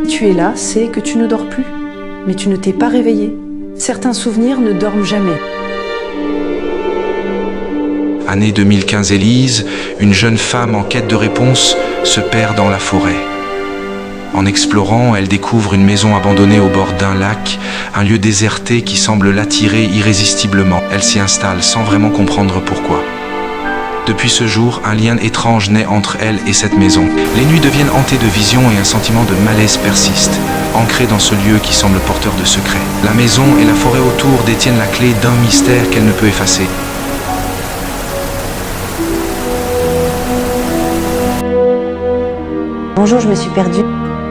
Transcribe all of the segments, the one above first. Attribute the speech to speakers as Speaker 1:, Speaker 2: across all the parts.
Speaker 1: tu es là, c'est que tu ne dors plus. Mais tu ne t'es pas réveillé. Certains souvenirs ne dorment jamais.
Speaker 2: Année 2015, Élise, une jeune femme en quête de réponse, se perd dans la forêt. En explorant, elle découvre une maison abandonnée au bord d'un lac, un lieu déserté qui semble l'attirer irrésistiblement. Elle s'y installe sans vraiment comprendre pourquoi. Depuis ce jour, un lien étrange naît entre elle et cette maison. Les nuits deviennent hantées de visions et un sentiment de malaise persiste, ancré dans ce lieu qui semble porteur de secrets. La maison et la forêt autour détiennent la clé d'un mystère qu'elle ne peut effacer.
Speaker 3: Bonjour, je me suis perdue.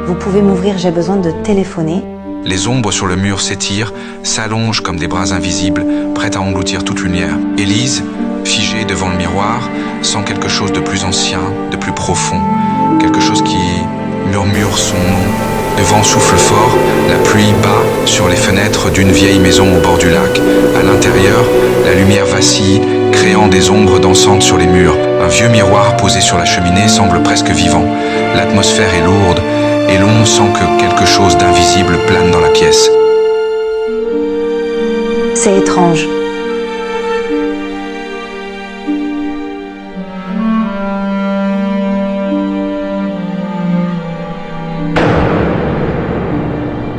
Speaker 3: Vous pouvez m'ouvrir, j'ai besoin de téléphoner.
Speaker 2: Les ombres sur le mur s'étirent, s'allongent comme des bras invisibles, prêtes à engloutir toute lumière. Élise, figée devant le miroir, sent quelque chose de plus ancien, de plus profond, quelque chose qui murmure son nom. Le vent souffle fort, la pluie bat sur les fenêtres d'une vieille maison au bord du lac. À l'intérieur, la lumière vacille, créant des ombres dansantes sur les murs. Un vieux miroir posé sur la cheminée semble presque vivant. L'atmosphère est lourde et l'on sent que quelque chose d'invisible plane dans la pièce.
Speaker 3: C'est étrange.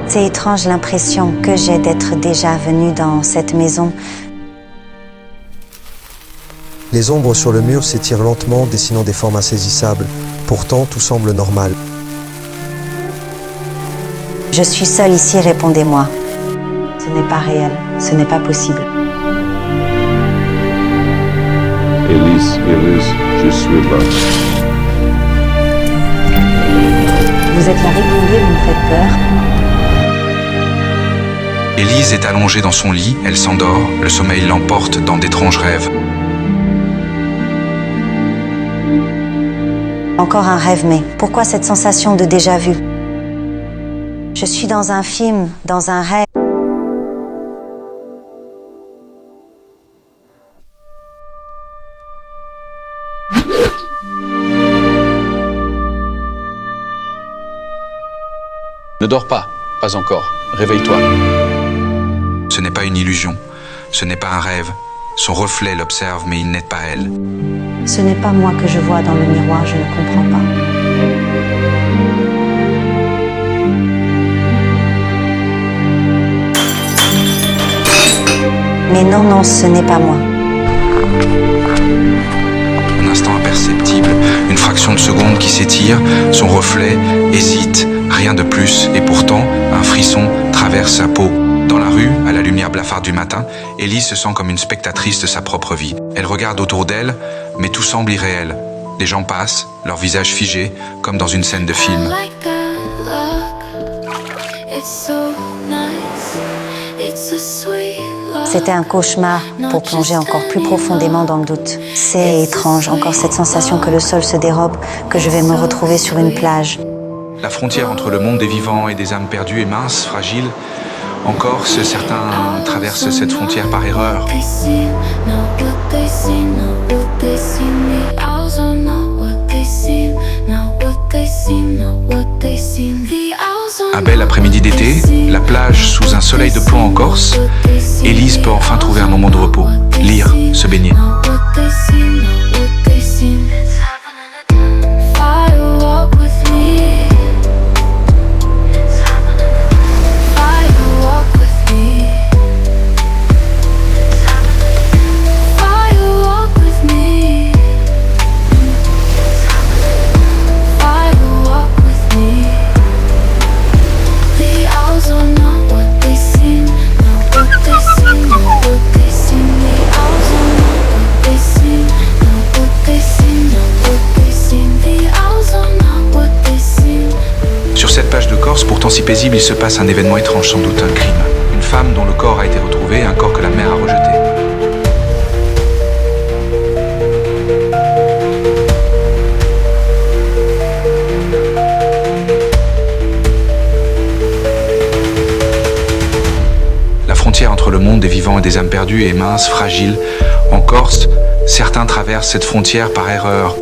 Speaker 3: C'est étrange l'impression que j'ai d'être déjà venue dans cette maison.
Speaker 4: Les ombres sur le mur s'étirent lentement, dessinant des formes insaisissables. Pourtant, tout semble normal.
Speaker 3: Je suis seule ici, répondez-moi. Ce n'est pas réel, ce n'est pas possible.
Speaker 5: Élise, je suis là.
Speaker 3: Vous êtes là, répondez, vous me faites peur.
Speaker 2: Élise est allongée dans son lit, elle s'endort, le sommeil l'emporte dans d'étranges rêves.
Speaker 3: Encore un rêve, mais pourquoi cette sensation de déjà-vu? Je suis dans un film, dans un rêve.
Speaker 6: Ne dors pas encore. Réveille-toi.
Speaker 2: Ce n'est pas une illusion, ce n'est pas un rêve. Son reflet l'observe, mais il n'est pas elle.
Speaker 3: Ce n'est pas moi que je vois dans le miroir, je ne comprends pas. Mais non, ce n'est pas moi.
Speaker 2: Un instant imperceptible, une fraction de seconde qui s'étire, son reflet hésite, rien de plus, et pourtant, un frisson traverse sa peau. Dans la rue, à la lumière blafarde du matin, Élise se sent comme une spectatrice de sa propre vie. Elle regarde autour d'elle, mais tout semble irréel. Les gens passent, leurs visages figés, comme dans une scène de film.
Speaker 3: C'était un cauchemar pour plonger encore plus profondément dans le doute. C'est étrange, encore cette sensation que le sol se dérobe, que je vais me retrouver sur une plage.
Speaker 2: La frontière entre le monde des vivants et des âmes perdues est mince, fragile. En Corse, certains traversent cette frontière par erreur. Un bel après-midi d'été, la plage sous un soleil de plomb en Corse, Élise peut enfin trouver un moment de repos, lire, se baigner. Pourtant si paisible, il se passe un événement étrange, sans doute un crime. Une femme dont le corps a été retrouvé, un corps que la mer a rejeté. La frontière entre le monde des vivants et des âmes perdues est mince, fragile. En Corse, certains traversent cette frontière par erreur.